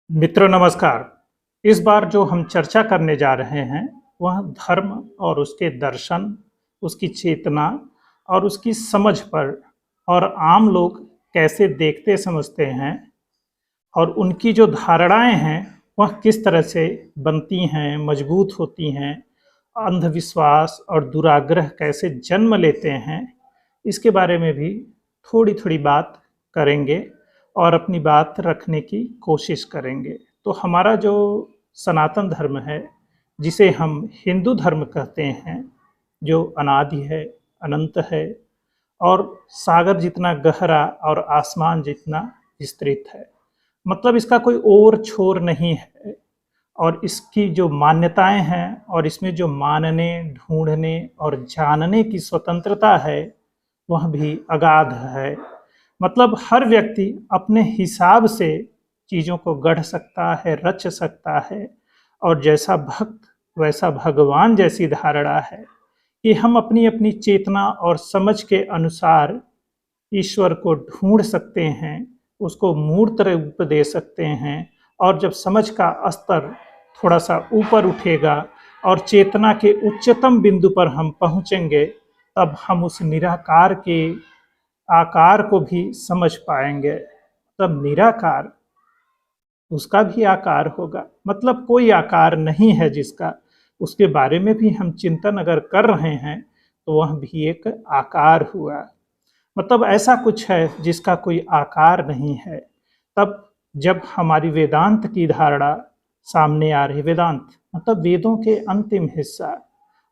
मित्रों नमस्कार। इस बार जो हम चर्चा करने जा रहे हैं वह धर्म और उसके दर्शन, उसकी चेतना और उसकी समझ पर और आम लोग कैसे देखते समझते हैं और उनकी जो धारणाएं हैं वह किस तरह से बनती हैं, मजबूत होती हैं, अंधविश्वास और दुराग्रह कैसे जन्म लेते हैं, इसके बारे में भी थोड़ी थोड़ी बात करेंगे और अपनी बात रखने की कोशिश करेंगे। तो हमारा जो सनातन धर्म है, जिसे हम हिंदू धर्म कहते हैं, जो अनादि है, अनंत है और सागर जितना गहरा और आसमान जितना विस्तृत है। मतलब इसका कोई ओर छोर नहीं है और इसकी जो मान्यताएं हैं और इसमें जो मानने, ढूंढने और जानने की स्वतंत्रता है वह भी अगाध है। मतलब हर व्यक्ति अपने हिसाब से चीज़ों को गढ़ सकता है, रच सकता है और जैसा भक्त वैसा भगवान जैसी धारणा है कि हम अपनी अपनी चेतना और समझ के अनुसार ईश्वर को ढूंढ सकते हैं, उसको मूर्त रूप दे सकते हैं और जब समझ का स्तर थोड़ा सा ऊपर उठेगा और चेतना के उच्चतम बिंदु पर हम पहुंचेंगे, तब हम उस निराकार के आकार को भी समझ पाएंगे। तब निराकार, उसका भी आकार होगा। मतलब कोई आकार नहीं है जिसका, उसके बारे में भी हम चिंतन अगर कर रहे हैं तो वह भी एक आकार हुआ। मतलब ऐसा कुछ है जिसका कोई आकार नहीं है। तब जब हमारी वेदांत की धारणा सामने आ रही, वेदांत मतलब वेदों के अंतिम हिस्सा,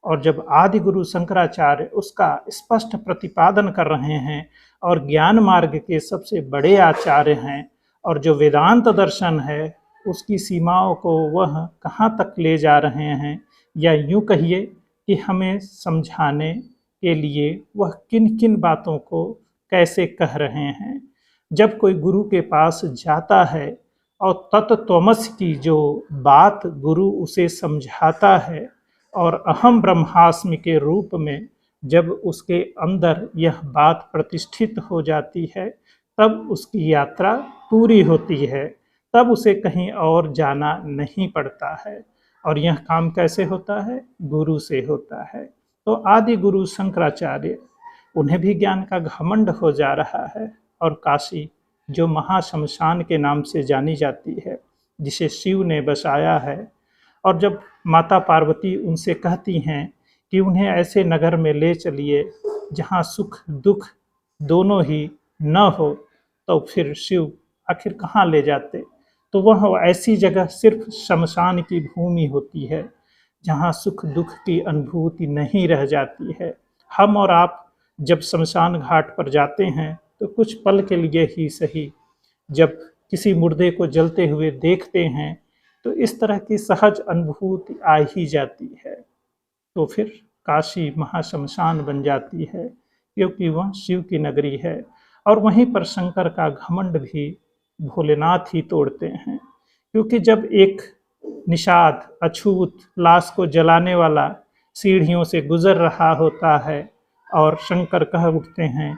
और जब आदि गुरु शंकराचार्य उसका स्पष्ट प्रतिपादन कर रहे हैं और ज्ञान मार्ग के सबसे बड़े आचार्य हैं, और जो वेदांत दर्शन है उसकी सीमाओं को वह कहाँ तक ले जा रहे हैं, या यूँ कहिए कि हमें समझाने के लिए वह किन किन बातों को कैसे कह रहे हैं। जब कोई गुरु के पास जाता है और तत्त्वमसि की जो बात गुरु उसे समझाता है और अहम ब्रह्मास्मि के रूप में जब उसके अंदर यह बात प्रतिष्ठित हो जाती है, तब उसकी यात्रा पूरी होती है। तब उसे कहीं और जाना नहीं पड़ता है। और यह काम कैसे होता है? गुरु से होता है। तो आदि गुरु शंकराचार्य, उन्हें भी ज्ञान का घमंड हो जा रहा है और काशी जो महाशमशान के नाम से जानी जाती है, जिसे शिव ने बसाया है, और जब माता पार्वती उनसे कहती हैं कि उन्हें ऐसे नगर में ले चलिए जहाँ सुख दुख दोनों ही न हो, तो फिर शिव आखिर कहाँ ले जाते? तो वह ऐसी जगह सिर्फ शमशान की भूमि होती है जहाँ सुख दुख की अनुभूति नहीं रह जाती है। हम और आप जब शमशान घाट पर जाते हैं तो कुछ पल के लिए ही सही, जब किसी मुर्दे को जलते हुए देखते हैं तो इस तरह की सहज अनुभूति आ ही जाती है। तो फिर काशी महाशमशान बन जाती है, क्योंकि वह शिव की नगरी है। और वहीं पर शंकर का घमंड भी भोलेनाथ ही तोड़ते हैं, क्योंकि जब एक निषाद अछूत लाश को जलाने वाला सीढ़ियों से गुजर रहा होता है और शंकर कह उठते हैं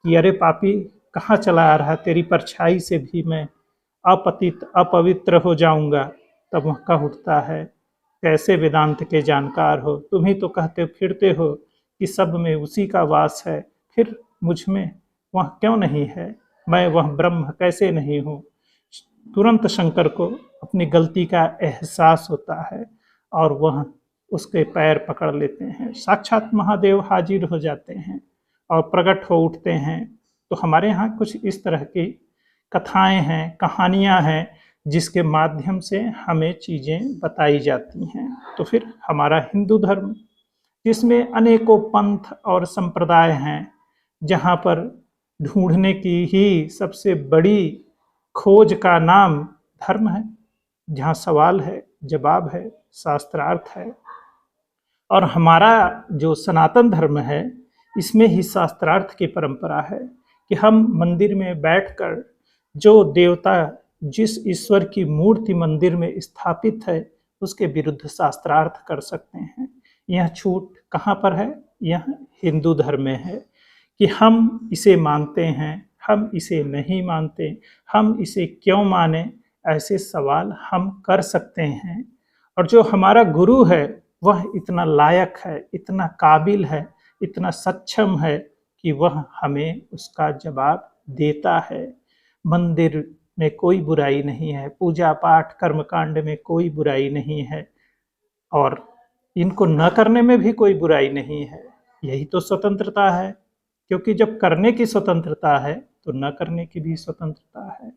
कि अरे पापी, कहाँ चला आ रहा, तेरी परछाई से भी मैं अपतित अपवित्र हो जाऊंगा। तब वह कह उठता है, कैसे वेदांत के जानकार हो, तुम ही तो कहते फिरते हो कि सब में उसी का वास है, फिर मुझ में वह क्यों नहीं है? मैं वह ब्रह्म कैसे नहीं हूँ? तुरंत शंकर को अपनी गलती का एहसास होता है और वह उसके पैर पकड़ लेते हैं। साक्षात महादेव हाजिर हो जाते हैं और प्रकट हो उठते हैं। तो हमारे यहाँ कुछ इस तरह की कथाएं हैं, कहानियां हैं, जिसके माध्यम से हमें चीज़ें बताई जाती हैं। तो फिर हमारा हिंदू धर्म, जिसमें अनेकों पंथ और संप्रदाय हैं, जहाँ पर ढूंढने की ही सबसे बड़ी खोज का नाम धर्म है, जहाँ सवाल है, जवाब है, शास्त्रार्थ है। और हमारा जो सनातन धर्म है, इसमें ही शास्त्रार्थ की परंपरा है कि हम मंदिर में बैठकर जो देवता, जिस ईश्वर की मूर्ति मंदिर में स्थापित है, उसके विरुद्ध शास्त्रार्थ कर सकते हैं। यह छूट कहाँ पर है? यह हिंदू धर्म में है कि हम इसे मानते हैं, हम इसे नहीं मानते, हम इसे क्यों माने, ऐसे सवाल हम कर सकते हैं। और जो हमारा गुरु है वह इतना लायक है, इतना काबिल है, इतना सक्षम है कि वह हमें उसका जवाब देता है। मंदिर में कोई बुराई नहीं है, पूजा पाठ कर्मकांड में कोई बुराई नहीं है, और इनको न करने में भी कोई बुराई नहीं है। यही तो स्वतंत्रता है, क्योंकि जब करने की स्वतंत्रता है तो न करने की भी स्वतंत्रता है।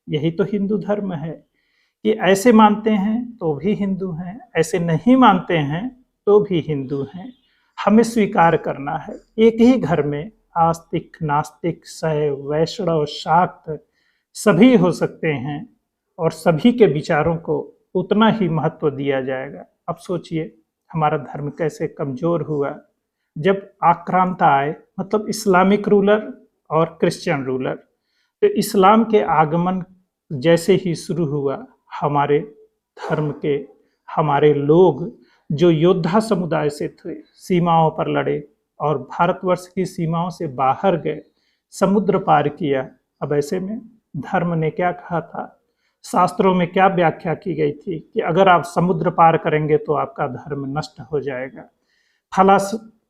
यही तो हिंदू धर्म है कि ऐसे मानते हैं तो भी हिंदू हैं, ऐसे नहीं मानते हैं तो भी हिंदू हैं। हमें स्वीकार करना है। एक ही घर में आस्तिक, नास्तिक, शैव, वैष्णव, शाक्त सभी हो सकते हैं, और सभी के विचारों को उतना ही महत्व दिया जाएगा। अब सोचिए हमारा धर्म कैसे कमजोर हुआ जब आक्रांता आए, मतलब इस्लामिक रूलर और क्रिश्चियन रूलर। तो इस्लाम के आगमन जैसे ही शुरू हुआ, हमारे धर्म के हमारे लोग जो योद्धा समुदाय से थे, सीमाओं पर लड़े और भारतवर्ष की सीमाओं से बाहर गए, समुद्र पार किया। अब ऐसे में धर्म ने क्या कहा था, शास्त्रों में क्या व्याख्या की गई थी कि अगर आप समुद्र पार करेंगे तो आपका धर्म नष्ट हो जाएगा, फला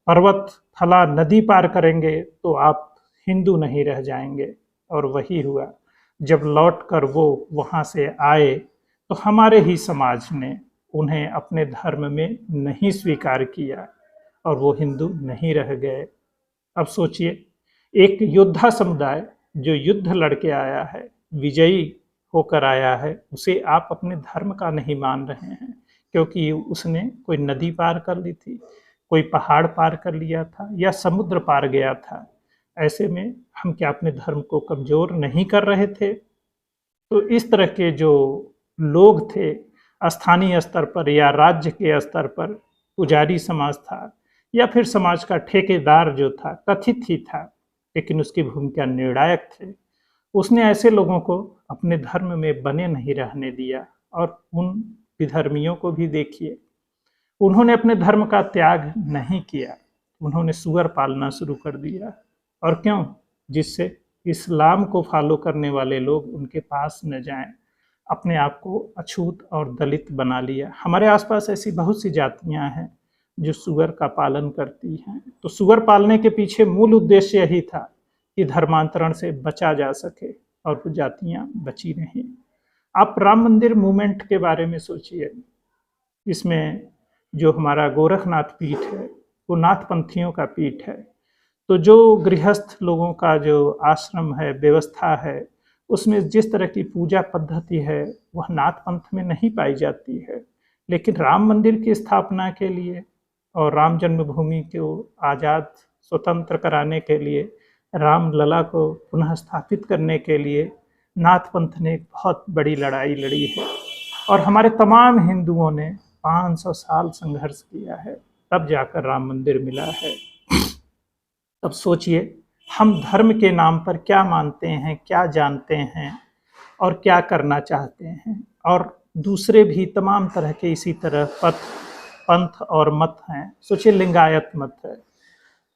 पर्वत, फला नदी पार करेंगे तो आप हिंदू नहीं रह जाएंगे। और वही हुआ, जब लौट कर वो वहाँ से आए तो हमारे ही समाज ने उन्हें अपने धर्म में नहीं स्वीकार किया और वो हिंदू नहीं रह गए। अब सोचिए, एक योद्धा समुदाय जो युद्ध लड़के आया है, विजयी होकर आया है, उसे आप अपने धर्म का नहीं मान रहे हैं क्योंकि उसने कोई नदी पार कर ली थी, कोई पहाड़ पार कर लिया था या समुद्र पार गया था। ऐसे में हम क्या अपने धर्म को कमजोर नहीं कर रहे थे? तो इस तरह के जो लोग थे स्थानीय स्तर पर या राज्य के स्तर पर, पुजारी समाज था या फिर समाज का ठेकेदार जो था, कथित ही था लेकिन उसकी भूमिका निर्णायक थे। उसने ऐसे लोगों को अपने धर्म में बने नहीं रहने दिया। और उन विधर्मियों को भी देखिए, उन्होंने अपने धर्म का त्याग नहीं किया, उन्होंने सूअर पालना शुरू कर दिया। और क्यों? जिससे इस्लाम को फॉलो करने वाले लोग उनके पास न जाएं, अपने आप को अछूत और दलित बना लिया। हमारे आसपास ऐसी बहुत सी जातियां हैं जो सूअर का पालन करती हैं। तो सूअर पालने के पीछे मूल उद्देश्य यही था कि धर्मांतरण से बचा जा सके, और वो जातियां बची नहीं। आप राम मंदिर मूवमेंट के बारे में सोचिए। इसमें जो हमारा गोरखनाथ पीठ है वो नाथपंथियों का पीठ है। तो जो गृहस्थ लोगों का जो आश्रम है, व्यवस्था है, उसमें जिस तरह की पूजा पद्धति है वह नाथ पंथ में नहीं पाई जाती है। लेकिन राम मंदिर की स्थापना के लिए और राम जन्मभूमि को आज़ाद स्वतंत्र कराने के लिए, राम लला को पुनः स्थापित करने के लिए नाथ पंथ ने एक बहुत बड़ी लड़ाई लड़ी है। और हमारे तमाम हिंदुओं ने 500 साल संघर्ष किया है, तब जाकर राम मंदिर मिला है। अब सोचिए, हम धर्म के नाम पर क्या मानते हैं, क्या जानते हैं और क्या करना चाहते हैं। और दूसरे भी तमाम तरह के इसी तरह पंथ और मत हैं। सोचिए, लिंगायत मत है।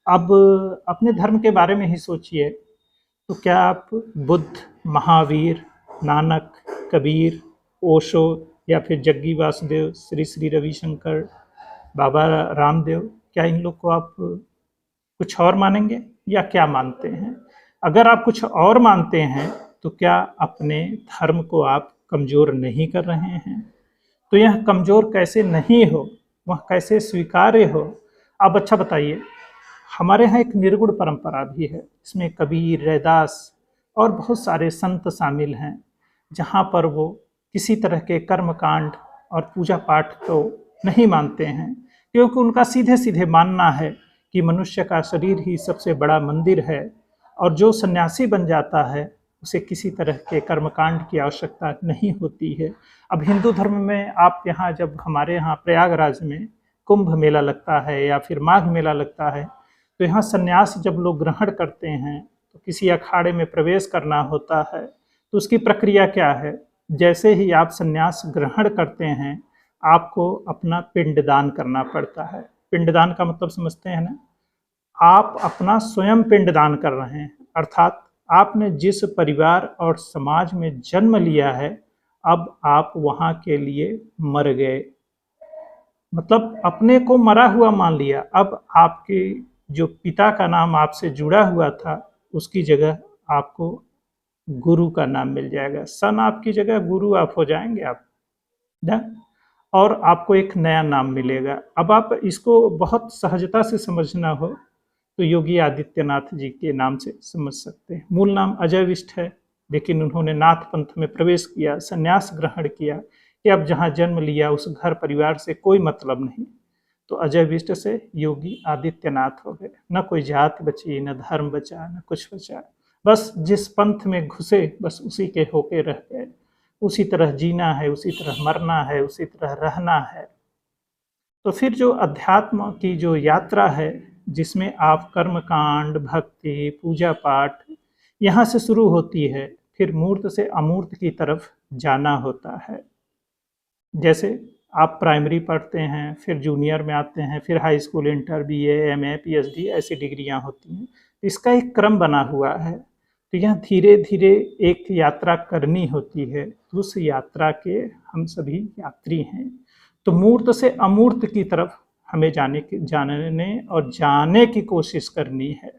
अब अपने धर्म के बारे में ही सोचिए, तो क्या आप बुद्ध, महावीर, नानक, कबीर, ओशो या फिर जग्गी वासुदेव, श्री श्री रविशंकर, बाबा रामदेव, क्या इन लोग को आप कुछ और मानेंगे या क्या मानते हैं? अगर आप कुछ और मानते हैं तो क्या अपने धर्म को आप कमज़ोर नहीं कर रहे हैं? तो यह कमज़ोर कैसे नहीं हो, वह कैसे स्वीकार्य हो? आप अच्छा बताइए। हमारे यहाँ एक निर्गुण परंपरा भी है, इसमें कबीर, रैदास और बहुत सारे संत शामिल हैं, जहाँ पर वो किसी तरह के कर्मकांड और पूजा पाठ को नहीं मानते हैं, क्योंकि उनका सीधे सीधे मानना है कि मनुष्य का शरीर ही सबसे बड़ा मंदिर है, और जो सन्यासी बन जाता है उसे किसी तरह के कर्मकांड की आवश्यकता नहीं होती है। अब हिंदू धर्म में आप यहाँ, जब हमारे यहाँ प्रयागराज में कुंभ मेला लगता है या फिर माघ मेला लगता है, तो यहाँ सन्यास जब लोग ग्रहण करते हैं तो किसी अखाड़े में प्रवेश करना होता है। तो उसकी प्रक्रिया क्या है? जैसे ही आप सन्यास ग्रहण करते हैं, आपको अपना पिंडदान करना पड़ता है। पिंडदान का मतलब समझते हैं ना? आप अपना स्वयं पिंडदान कर रहे हैं, अर्थात आपने जिस परिवार और समाज में जन्म लिया है, अब आप वहाँ के लिए मर गए, मतलब अपने को मरा हुआ मान लिया। अब आपके जो पिता का नाम आपसे जुड़ा हुआ था, उसकी जगह आपको गुरु का नाम मिल जाएगा। सन आपकी जगह गुरु आप हो जाएंगे आप ना, और आपको एक नया नाम मिलेगा। अब आप इसको बहुत सहजता से समझना हो तो योगी आदित्यनाथ जी के नाम से समझ सकते हैं। मूल नाम अजय विष्ट है, लेकिन उन्होंने नाथ पंथ में प्रवेश किया, संन्यास ग्रहण किया कि अब जहाँ जन्म लिया उस घर परिवार से कोई मतलब नहीं, तो अजय विष्ट से योगी आदित्यनाथ हो गए। न कोई जाति बची, न धर्म बचा, न कुछ बचा, बस जिस पंथ में घुसे बस उसी के होके रह गए। उसी तरह जीना है, उसी तरह मरना है, उसी तरह रहना है। तो फिर जो अध्यात्म की जो यात्रा है, जिसमें आप कर्म कांड, भक्ति, पूजा पाठ यहाँ से शुरू होती है, फिर मूर्त से अमूर्त की तरफ जाना होता है। जैसे आप प्राइमरी पढ़ते हैं, फिर जूनियर में आते हैं, फिर high school, inter, BA, MA, PhD ऐसी डिग्रियां होती हैं। इसका एक क्रम बना हुआ है, तो यह धीरे धीरे एक यात्रा करनी होती है। तो उस यात्रा के हम सभी यात्री हैं। तो मूर्त से अमूर्त की तरफ हमें जानने और जाने की कोशिश करनी है।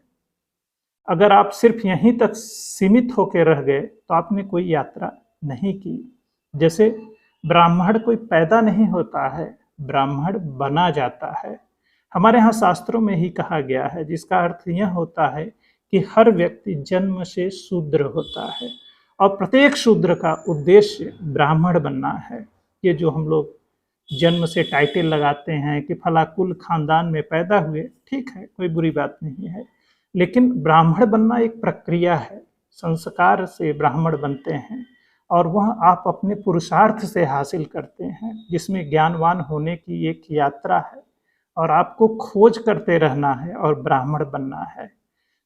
अगर आप सिर्फ यहीं तक सीमित होकर रह गए तो आपने कोई यात्रा नहीं की। जैसे ब्राह्मण कोई पैदा नहीं होता है, ब्राह्मण बना जाता है। हमारे यहाँ शास्त्रों में ही कहा गया है, जिसका अर्थ यह होता है कि हर व्यक्ति जन्म से शूद्र होता है और प्रत्येक शूद्र का उद्देश्य ब्राह्मण बनना है। ये जो हम लोग जन्म से टाइटल लगाते हैं कि फला कुल खानदान में पैदा हुए, ठीक है, कोई बुरी बात नहीं है, लेकिन ब्राह्मण बनना एक प्रक्रिया है। संस्कार से ब्राह्मण बनते हैं और वह आप अपने पुरुषार्थ से हासिल करते हैं, जिसमें ज्ञानवान होने की एक यात्रा है और आपको खोज करते रहना है और ब्राह्मण बनना है।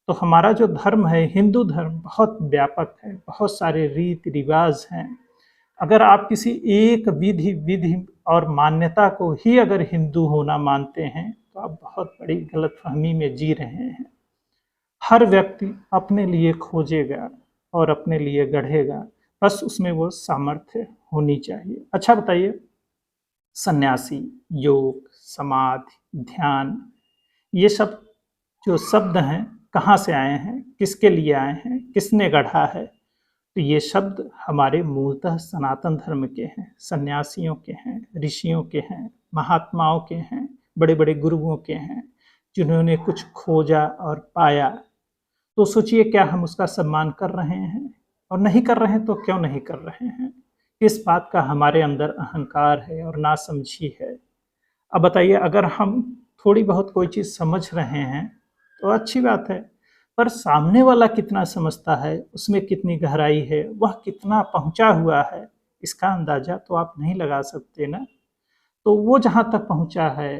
तो हमारा जो धर्म है, हिंदू धर्म, बहुत व्यापक है, बहुत सारे रीति रिवाज हैं। अगर आप किसी एक विधि और मान्यता को ही अगर हिंदू होना मानते हैं तो आप बहुत बड़ी गलतफहमी में जी रहे हैं। हर व्यक्ति अपने लिए खोजेगा और अपने लिए गढ़ेगा, बस उसमें वो सामर्थ्य होनी चाहिए। अच्छा बताइए, सन्यासी, योग, समाधि, ध्यान, ये सब जो शब्द हैं कहाँ से आए हैं, किसके लिए आए हैं, किसने गढ़ा है? तो ये शब्द हमारे मूलतः सनातन धर्म के हैं, सन्यासियों के हैं, ऋषियों के हैं, महात्माओं के हैं, बड़े बड़े गुरुओं के हैं, जिन्होंने कुछ खोजा और पाया। तो सोचिए, क्या हम उसका सम्मान कर रहे हैं? और नहीं कर रहे हैं तो क्यों नहीं कर रहे हैं? किस बात का हमारे अंदर अहंकार है और नासमझी है? अब बताइए, अगर हम थोड़ी बहुत कोई चीज़ समझ रहे हैं तो अच्छी बात है, पर सामने वाला कितना समझता है, उसमें कितनी गहराई है, वह कितना पहुंचा हुआ है, इसका अंदाजा तो आप नहीं लगा सकते ना। तो वो जहाँ तक पहुंचा है,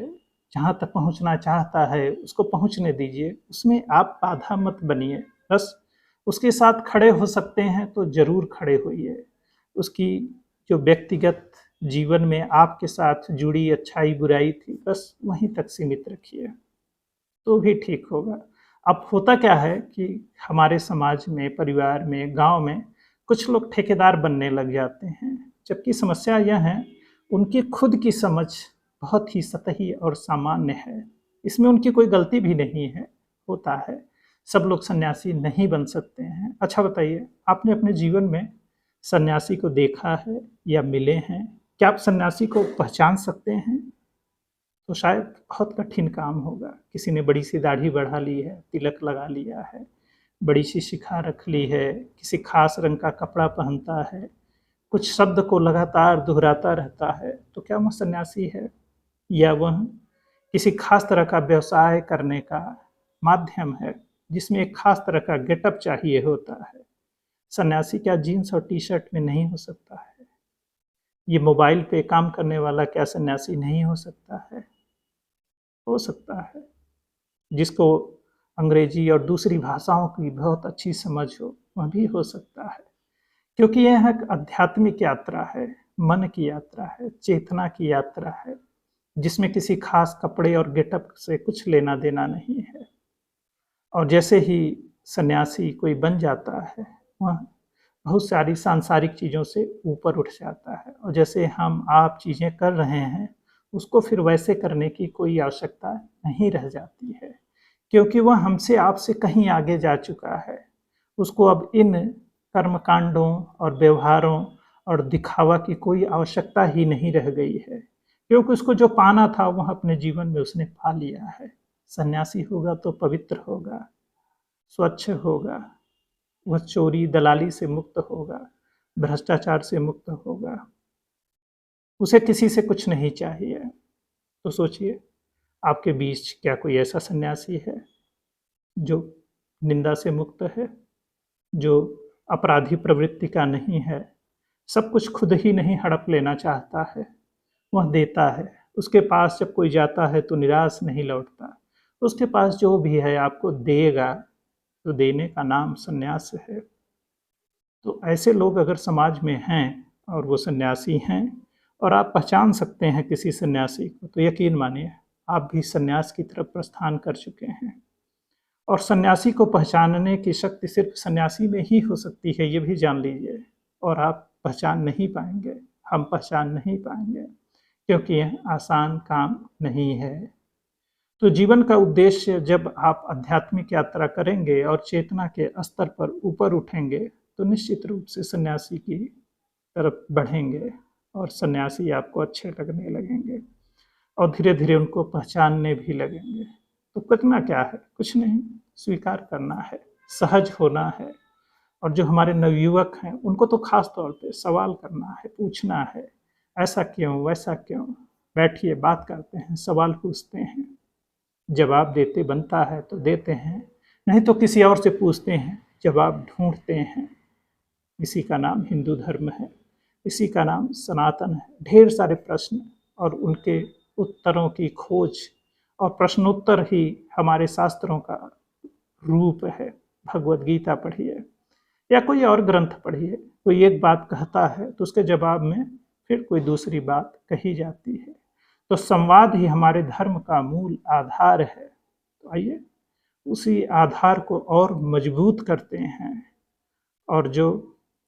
जहाँ तक पहुंचना चाहता है, उसको पहुंचने दीजिए, उसमें आप बाधा मत बनिए। बस उसके साथ खड़े हो सकते हैं तो जरूर खड़े होइए। उसकी जो व्यक्तिगत जीवन में आपके साथ जुड़ी अच्छाई बुराई थी, बस वहीं तक सीमित रखिए तो भी ठीक होगा। अब होता क्या है कि हमारे समाज में, परिवार में, गांव में कुछ लोग ठेकेदार बनने लग जाते हैं, जबकि समस्या यह है उनकी खुद की समझ बहुत ही सतही और सामान्य है। इसमें उनकी कोई गलती भी नहीं है, होता है। सब लोग सन्यासी नहीं बन सकते हैं। अच्छा बताइए, आपने अपने जीवन में सन्यासी को देखा है या मिले हैं? क्या आप सन्यासी को पहचान सकते हैं? तो शायद बहुत कठिन काम होगा। किसी ने बड़ी सी दाढ़ी बढ़ा ली है, तिलक लगा लिया है, बड़ी सी शिखा रख ली है, किसी खास रंग का कपड़ा पहनता है, कुछ शब्द को लगातार दोहराता रहता है, तो क्या वह सन्यासी है? या वह किसी खास तरह का व्यवसाय करने का माध्यम है, जिसमें एक खास तरह का गेटअप चाहिए होता है? सन्यासी क्या जीन्स और टी शर्ट में नहीं हो सकता है? ये मोबाइल पे काम करने वाला क्या सन्यासी नहीं हो सकता है? हो सकता है। जिसको अंग्रेजी और दूसरी भाषाओं की बहुत अच्छी समझ हो, वह भी हो सकता है। क्योंकि यह एक आध्यात्मिक यात्रा है, मन की यात्रा है, चेतना की यात्रा है, जिसमें किसी खास कपड़े और गेटअप से कुछ लेना देना नहीं है। और जैसे ही सन्यासी कोई बन जाता है, वह बहुत सारी सांसारिक चीज़ों से ऊपर उठ जाता है और जैसे हम आप चीज़ें कर रहे हैं, उसको फिर वैसे करने की कोई आवश्यकता नहीं रह जाती है, क्योंकि वह हमसे आपसे कहीं आगे जा चुका है। उसको अब इन कर्मकांडों और व्यवहारों और दिखावा की कोई आवश्यकता ही नहीं रह गई है, क्योंकि उसको जो पाना था वह अपने जीवन में उसने पा लिया है। सन्यासी होगा तो पवित्र होगा, स्वच्छ होगा, वह चोरी दलाली से मुक्त होगा, भ्रष्टाचार से मुक्त होगा, उसे किसी से कुछ नहीं चाहिए। तो सोचिए, आपके बीच क्या कोई ऐसा सन्यासी है जो निंदा से मुक्त है, जो अपराधी प्रवृत्ति का नहीं है, सब कुछ खुद ही नहीं हड़प लेना चाहता है, वह देता है। उसके पास जब कोई जाता है तो निराश नहीं लौटता, उसके पास जो भी है आपको देगा, तो देने का नाम सन्यास है। तो ऐसे लोग अगर समाज में हैं और वो सन्यासी हैं और आप पहचान सकते हैं किसी सन्यासी को, तो यकीन मानिए आप भी सन्यास की तरफ प्रस्थान कर चुके हैं। और सन्यासी को पहचानने की शक्ति सिर्फ सन्यासी में ही हो सकती है, ये भी जान लीजिए। और आप पहचान नहीं पाएंगे, हम पहचान नहीं पाएंगे, क्योंकि यह आसान काम नहीं है। तो जीवन का उद्देश्य, जब आप आध्यात्मिक यात्रा करेंगे और चेतना के स्तर पर ऊपर उठेंगे, तो निश्चित रूप से सन्यासी की तरफ बढ़ेंगे और सन्यासी आपको अच्छे लगने लगेंगे और धीरे धीरे उनको पहचानने भी लगेंगे। तो करना क्या है? कुछ नहीं, स्वीकार करना है, सहज होना है। और जो हमारे नवयुवक हैं उनको तो खास तौर पे सवाल करना है, पूछना है, ऐसा क्यों, वैसा क्यों। बैठिए, बात करते हैं, सवाल पूछते हैं, जवाब देते बनता है तो देते हैं, नहीं तो किसी और से पूछते हैं, जवाब ढूंढते हैं। इसी का नाम हिंदू धर्म है, इसी का नाम सनातन है। ढेर सारे प्रश्न और उनके उत्तरों की खोज और प्रश्नोत्तर ही हमारे शास्त्रों का रूप है। भगवद गीता पढ़िए या कोई और ग्रंथ पढ़िए, कोई एक बात कहता है तो उसके जवाब में फिर कोई दूसरी बात कही जाती है। तो संवाद ही हमारे धर्म का मूल आधार है। तो आइए उसी आधार को और मजबूत करते हैं, और जो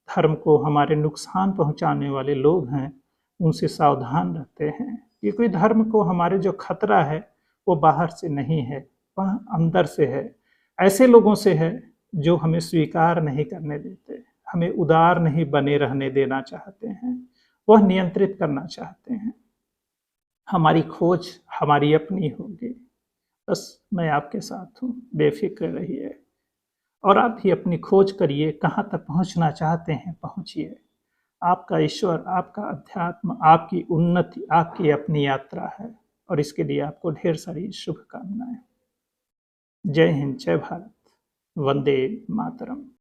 धर्म को हमारे नुकसान पहुंचाने वाले लोग हैं उनसे सावधान रहते हैं, क्योंकि धर्म को हमारे जो खतरा है वो बाहर से नहीं है, वह अंदर से है। ऐसे लोगों से है जो हमें स्वीकार नहीं करने देते, हमें उदार नहीं बने रहने देना चाहते हैं, वह नियंत्रित करना चाहते हैं। हमारी खोज हमारी अपनी होगी। बस मैं आपके साथ हूँ, बेफिक्र रहिए और आप भी अपनी खोज करिए, कहाँ तक पहुँचना चाहते हैं पहुँचिए। आपका ईश्वर, आपका अध्यात्म, आपकी उन्नति, आपकी अपनी यात्रा है और इसके लिए आपको ढेर सारी शुभकामनाएं। जय हिंद, जय भारत, वंदे मातरम।